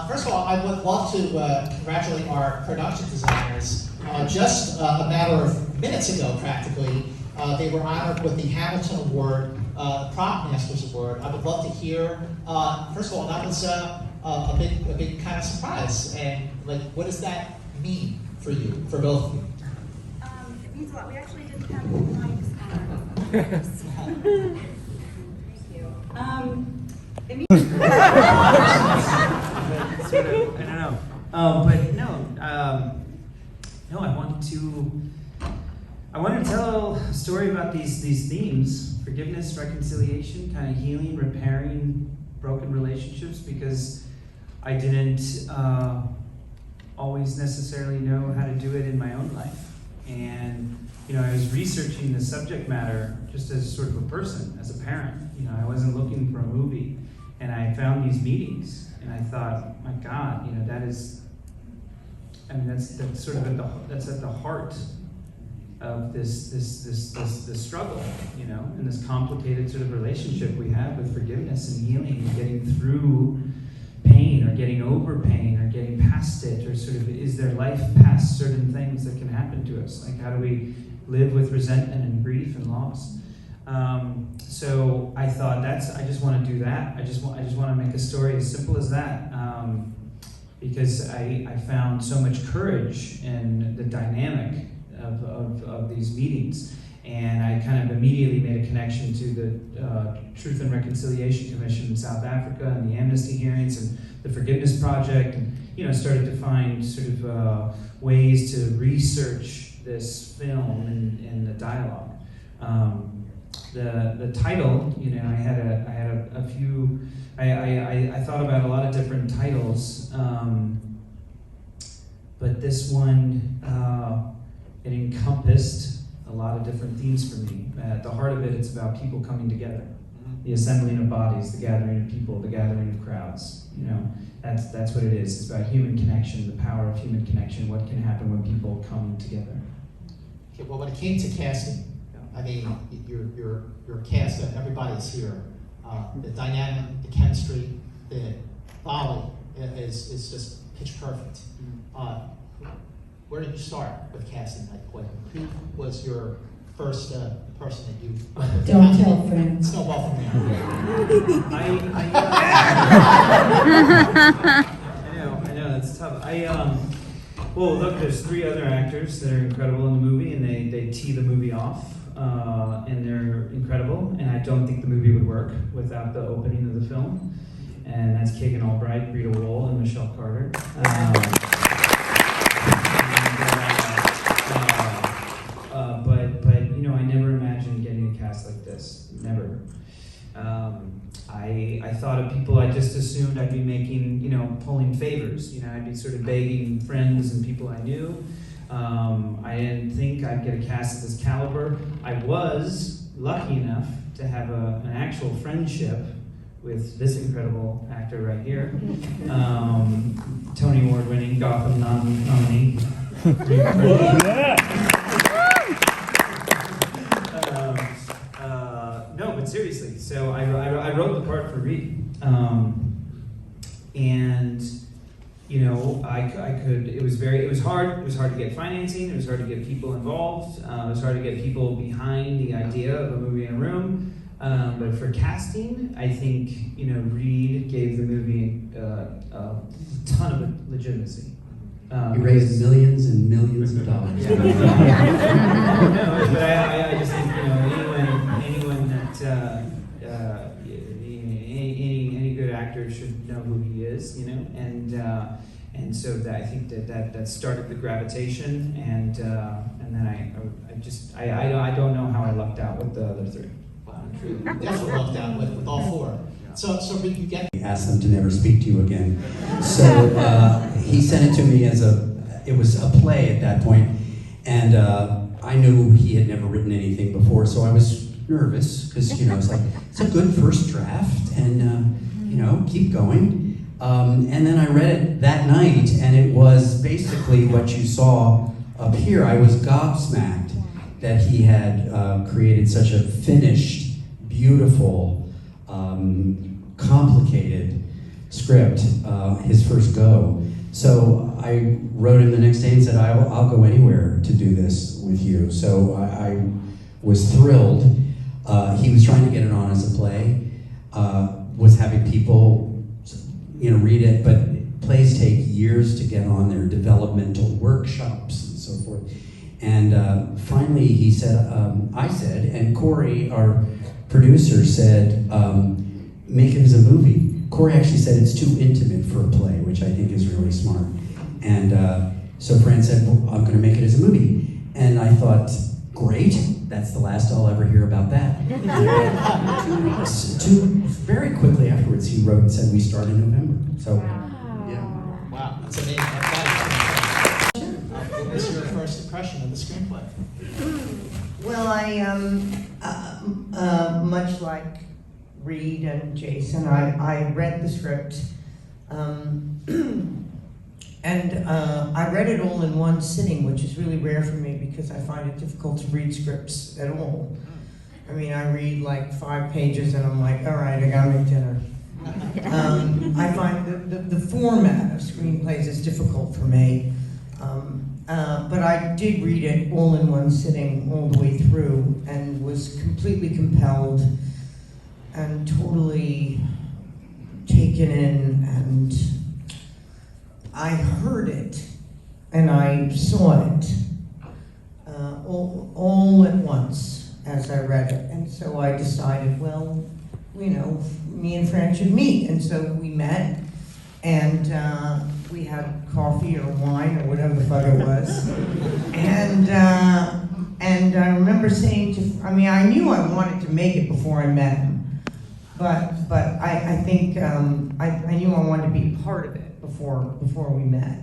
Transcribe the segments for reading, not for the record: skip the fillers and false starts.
First of all, I would love to congratulate our production designers. Just a matter of minutes ago, practically, they were honored with the Hamilton Award, Prop Masters Award. I would love to hear, first of all, that was a big kind of surprise. And like, what does that mean for you, for both of you? It means a lot. We actually didn't have any mics on. Thank you. It means sort of, I don't know. But no, I wanted to tell a story about these themes: forgiveness, reconciliation, kind of healing, repairing broken relationships, because I didn't always necessarily know how to do it in my own life. And I was researching the subject matter just as sort of a person, as a parent. I wasn't looking for a movie, and I found these meetings, and I thought, my God, that's sort of that's at the heart of this struggle, and this complicated sort of relationship we have with forgiveness and healing and getting through pain or getting over pain or getting past it, or sort of, is there life past certain things that can happen to us? Like, how do we live with resentment and grief and loss? So I thought I just want to do that. I just want to make a story as simple as that, because I found so much courage in the dynamic of these meetings. And I kind of immediately made a connection to the Truth and Reconciliation Commission in South Africa and the amnesty hearings and the Forgiveness Project, and started to find sort of ways to research this film and the dialogue. The title, I had a few. I thought about a lot of different titles, but this one it encompassed a lot of different themes for me. At the heart of it, it's about people coming together, the assembling of bodies, the gathering of people, the gathering of crowds. That's what it is. It's about human connection, the power of human connection. What can happen when people come together? Okay, well, when it came to casting, I mean, your cast, everybody's here. The dynamic, the chemistry, the volley is just pitch perfect. Where did you start with casting? Like, who was your first person that you? Don't tell friends. Snowball from there. I know, that's tough. Well, look, there's 3 other actors that are incredible in the movie, and they tee the movie off, and they're incredible, and I don't think the movie would work without the opening of the film, and that's Keegan Albright, Rita Wohl, and Michelle Carter. But I never imagined getting a cast like this, never. I thought of people I just assumed I'd be making, pulling favors. I'd be sort of begging friends and people I knew. I didn't think I'd get a cast of this caliber. I was lucky enough to have an actual friendship with this incredible actor right here. Tony Award-winning Gotham nominee. No, but seriously, so I wrote the part for Reed, and I could. It was hard. It was hard to get financing. It was hard to get people involved. It was hard to get people behind the idea of a movie in a room. But for casting, I think Reed gave the movie a ton of legitimacy. You raised millions and millions of dollars. No, but I just think anyone that any good actor should know who he is, and so I think that started the gravitation, and then I don't know how I lucked out with the other 3. Definitely lucked out with all 4. So Reed, you get. He asked them to never speak to you again. So he sent it to me it was a play at that point, and I knew he had never written anything before, so I was nervous, because it's like, it's a good first draft, and keep going. And then I read it that night, and it was basically what you saw up here. I was gobsmacked that he had created such a finished, beautiful, complicated, script, his first go. So I wrote him the next day and said, I'll go anywhere to do this with you. So I was thrilled. He was trying to get it on as a play, was having people, read it, but plays take years to get on. Their developmental workshops and so forth. And finally he said, I said, and Corey, our producer, said, make it as a movie. Corey actually said it's too intimate for a play, which I think is really smart. And so Fran said, well, I'm going to make it as a movie. And I thought, great, that's the last I'll ever hear about that. Very quickly afterwards, he wrote and said, we start in November. So, yeah. Wow, that's amazing. What was your first impression of the screenplay? Well, much like Reed and Jason, I read the script, and I read it all in one sitting, which is really rare for me because I find it difficult to read scripts at all. I mean, I read like 5 pages and I'm like, all right, I gotta make dinner. I find the format of screenplays is difficult for me. But I did read it all in one sitting, all the way through, and was completely compelled and totally taken in, and I heard it and I saw it all at once as I read it. And so I decided, well, me and Fran should meet. And so we met, and we had coffee or wine or whatever the fuck it was. And I remember saying I knew I wanted to make it before I met him. But I think I knew I wanted to be a part of it before we met.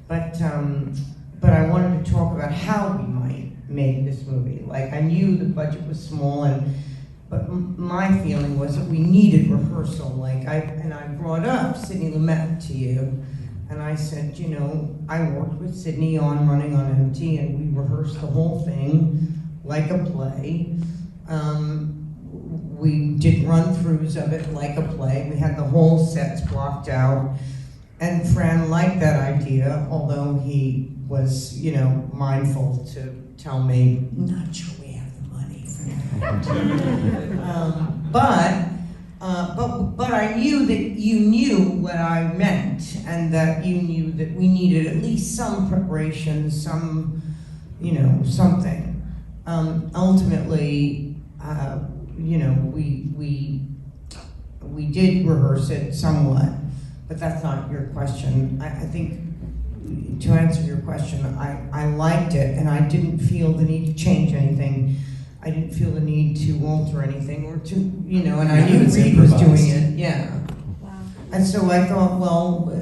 But I wanted to talk about how we might make this movie. Like, I knew the budget was small, but my feeling was that we needed rehearsal. Like, I brought up Sidney Lumet to you, and I said, I worked with Sidney on Running on Empty, and we rehearsed the whole thing like a play. We did run-throughs of it like a play. We had the whole sets blocked out. And Fran liked that idea, although he was, mindful to tell me, not sure we have the money for that. But I knew that you knew what I meant, and that you knew that we needed at least some preparation, some, something. Ultimately, we did rehearse it somewhat, but that's not your question. I think, to answer your question, I liked it, and I didn't feel the need to change anything. I didn't feel the need to alter anything, or to, and I knew Reed was doing it, yeah. Wow. And so I thought, well,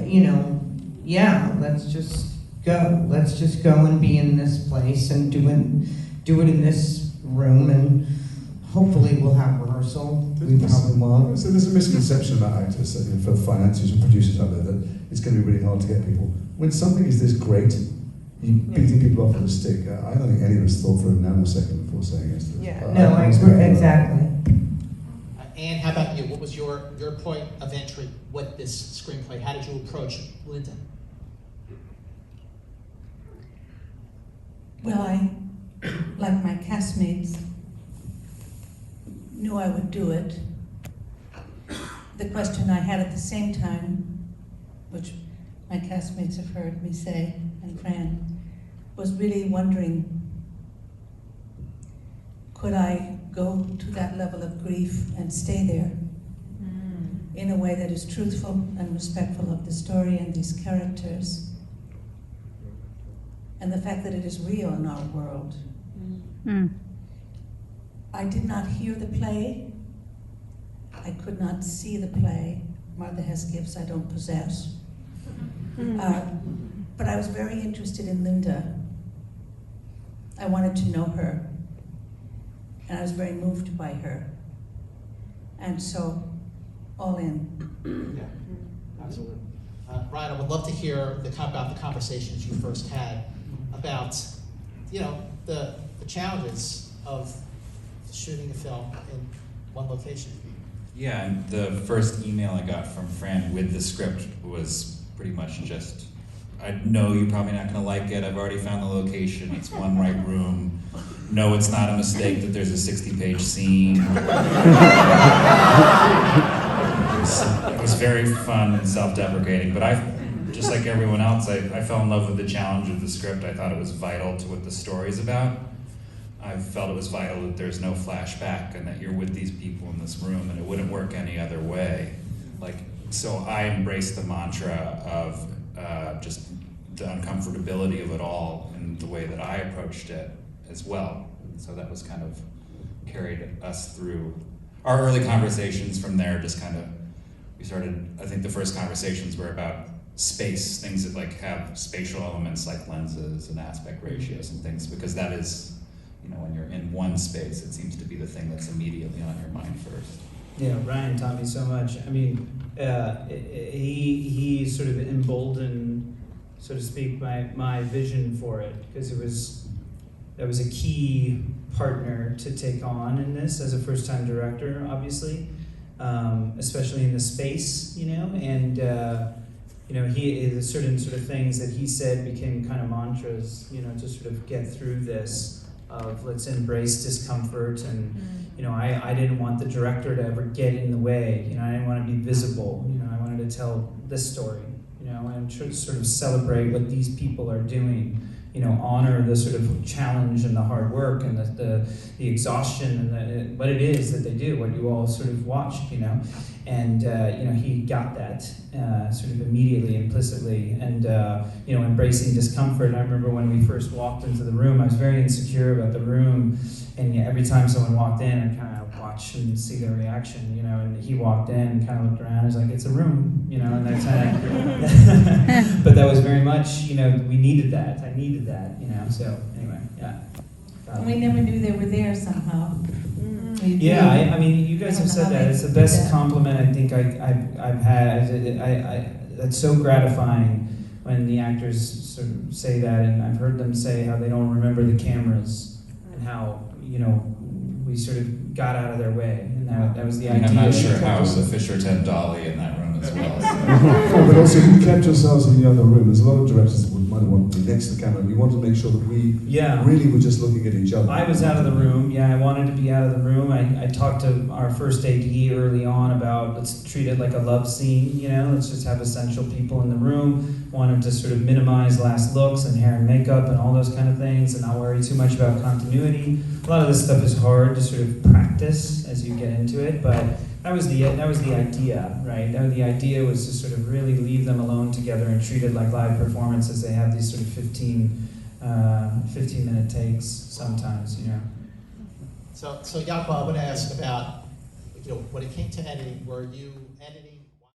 yeah, let's just go. Let's just go and be in this place and do it in this room, and hopefully we'll have rehearsal. We probably won't. So there's a misconception about actors, for financiers and producers out there, that it's going to be really hard to get people. When something is this great, you're beating people off with a stick. I don't think any of us thought for a nanosecond before saying yes to this. Yeah, no, I agree, exactly. Anne, how about you? What was your point of entry with this screenplay? How did you approach Linda? Well, I, like my castmates, knew I would do it. The question I had at the same time, which my castmates have heard me say, and Fran, was really wondering, could I go to that level of grief and stay there in a way that is truthful and respectful of the story and these characters, and the fact that it is real in our world. I did not hear the play. I could not see the play. Martha has gifts I don't possess. But I was very interested in Linda. I wanted to know her. And I was very moved by her. And so, all in. Yeah, absolutely. Ryan, I would love to hear about the conversations you first had about, the challenges of shooting a film in one location. Yeah, and the first email I got from Fran with the script was pretty much just, I know you're probably not gonna like it, I've already found the location, it's one right room. No, it's not a mistake that there's a 60-page scene. It was very fun and self-deprecating, but just like everyone else, I fell in love with the challenge of the script. I thought it was vital to what the story's about. I felt it was vital that there's no flashback and that you're with these people in this room and it wouldn't work any other way. So I embraced the mantra of just the uncomfortability of it all and the way that I approached it as well. So that was kind of carried us through our early conversations from there. We started, I think the first conversations were about space, things that have spatial elements like lenses and aspect ratios and things, because that is, when you're in one space, it seems to be the thing that's immediately on your mind first. Yeah, Ryan taught me so much. I mean, he sort of emboldened, so to speak, my vision for it, because that was a key partner to take on in this as a first-time director, obviously, especially in the space, and the certain sort of things that he said became kind of mantras, to sort of get through this. Of let's embrace discomfort, and I didn't want the director to ever get in the way. I didn't want to be visible. I wanted to tell this story. And sort of celebrate what these people are doing. Honor the sort of challenge and the hard work and the exhaustion and what it is that they do. What you all sort of watched. And he got that sort of immediately, implicitly, and embracing discomfort. I remember when we first walked into the room, I was very insecure about the room, and every time someone walked in, I kind of watch and see their reaction, and he walked in and kind of looked around, he's like, it's a room, and that's kind of, but that was very much, we needed that, I needed that, so anyway, yeah. And we never knew they were there somehow. Yeah, I mean, you guys have said that. It's the best compliment I think I've had. That's so gratifying when the actors sort of say that, and I've heard them say how they don't remember the cameras and how we sort of got out of their way, and that was the idea. I'm not sure how the Fisher Ted Dolly in that room as well. No, but also you kept yourselves in the other room. There's a lot of directors that might want to be next to the camera. We wanted to make sure that we really were just looking at each other. I was out of the room. Yeah, I wanted to be out of the room. I talked to our first AD early on about let's treat it like a love scene. Let's just have essential people in the room. Wanted to sort of minimize last looks and hair and makeup and all those kind of things, and not worry too much about continuity. A lot of this stuff is hard to sort of practice as you get into it, but that was the idea, right? The idea was to sort of really leave them alone together and treat it like live performances. They have these sort of 15-minute takes sometimes, So Jaakko, I want to ask about, when it came to editing, were you editing